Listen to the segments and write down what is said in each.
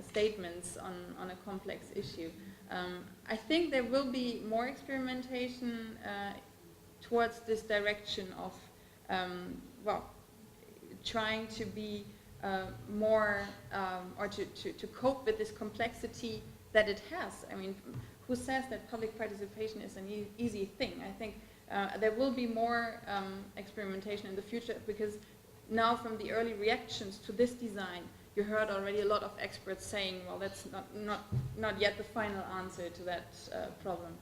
statements on a complex issue. I think there will be more experimentation towards this direction of, well, trying to be more, or to cope with this complexity that it has. I mean, who says that public participation is an easy thing? I think there will be more experimentation in the future, because now from the early reactions to this design, you heard already a lot of experts saying, well, that's not yet the final answer to that problem.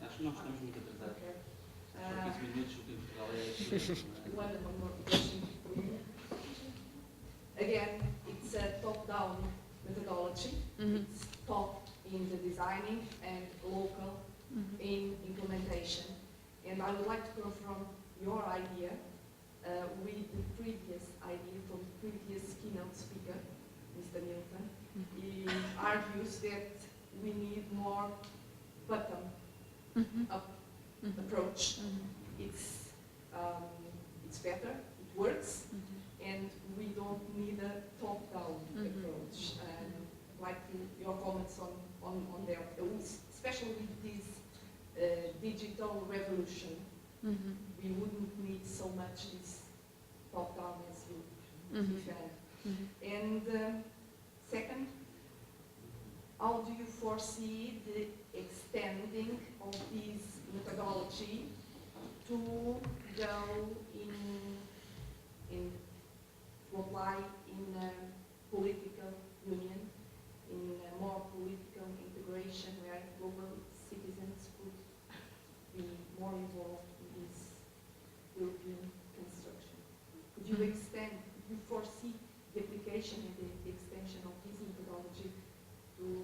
Acho que nós estamos muito atrasados. Só 15 minutos, o tempo real é One more question for you. Again, it's a top-down methodology. It's top in the designing and local in implementation. And I would like to confirm your idea with the previous idea from the previous keynote speaker, Mr. Newton. He argues that we need more bottom-up approach. It's better, it works, and we don't need a top-down approach. Like your comments on that, especially with this digital revolution, we wouldn't need so much this top-down as you defend. And second, how do you foresee the extending of this methodology to go to apply in a political union, in a more political integration where global citizens could be more involved in this European construction? Could you extend, could you foresee the application and the extension of this methodology to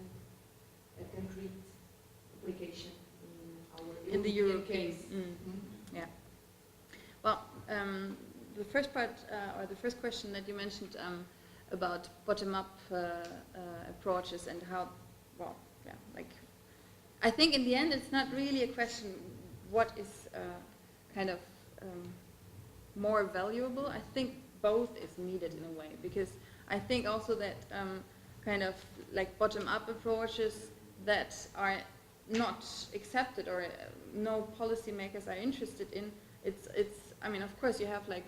a concrete application in the European case? Yeah. Well, the first part, or the first question that you mentioned about bottom-up approaches and how, well, yeah, like, I think in the end it's not really a question what is kind of more valuable. I think both is needed in a way, because I think also that kind of like bottom-up approaches that are not accepted or no policymakers are interested in, it's I mean, of course you have like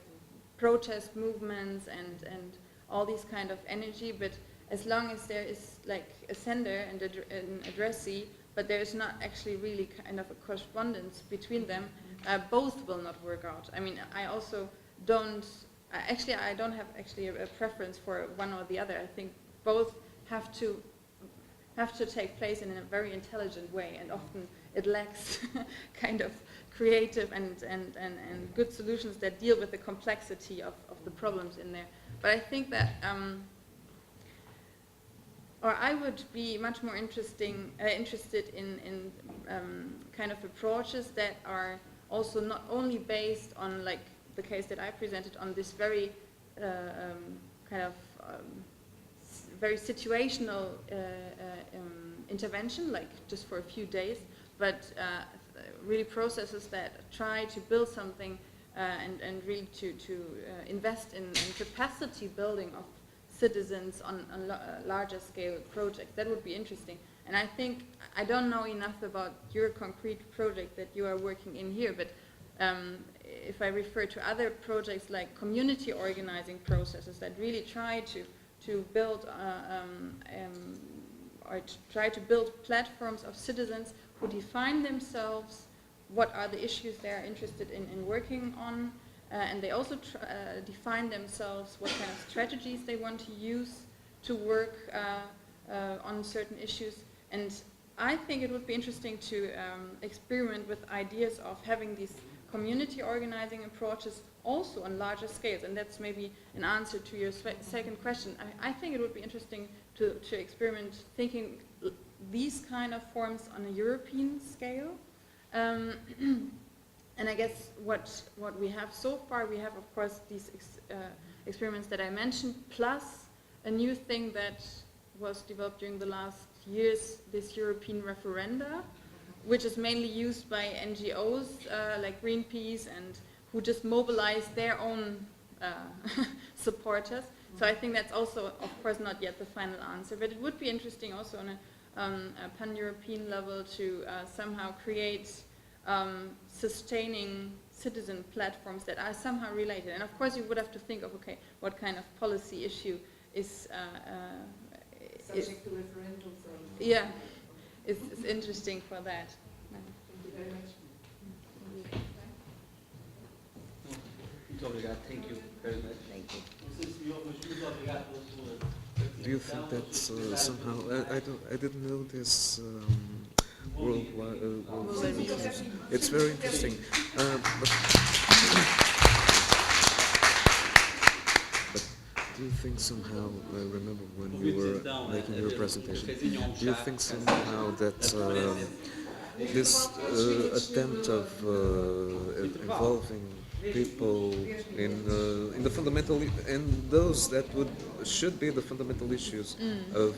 protest movements and all these kind of energy, but as long as there is like a sender and an addressee, but there is not actually really kind of a correspondence between them, both will not work out. I mean, I also don't, actually I don't have actually a preference for one or the other. I think both have to take place in a very intelligent way, and often it lacks kind of creative and good solutions that deal with the complexity of the problems in there. But I think that, or I would be much more interested in kind of approaches that are also not only based on, like the case that I presented, on this very kind of very situational intervention, like just for a few days, but really processes that try to build something and really to invest in capacity building of citizens on larger scale projects. That would be interesting. And I think, I don't know enough about your concrete project that you are working in here, but if I refer to other projects like community organizing processes that really try to build or to try to build platforms of citizens who define themselves, what are the issues they're interested in working on, and they also define themselves what kind of strategies they want to use to work on certain issues. And I think it would be interesting to experiment with ideas of having these community organizing approaches also on larger scales, and that's maybe an answer to your second question. I think it would be interesting to experiment thinking these kind of forms on a European scale. And I guess what we have so far, we have of course these experiments that I mentioned, plus a new thing that was developed during the last years, this European referenda, which is mainly used by NGOs like Greenpeace, and who just mobilize their own supporters. So I think that's also, of course, not yet the final answer, but it would be interesting also on a pan-European level to somehow create sustaining citizen platforms that are somehow related. And of course you would have to think of, okay, what kind of policy issue is Subject to referendums. yeah, is interesting for that. Thank you very much. Muito obrigado. Thank you very much. Thank you. Não sei se me ouve, mas muito obrigado pela sua Do you think that somehow I didn't know this worldwide? It's very interesting. But do you think somehow? I remember when you were making your presentation. Do you think somehow that this attempt of involving people in the fundamental and those that should be the fundamental issues of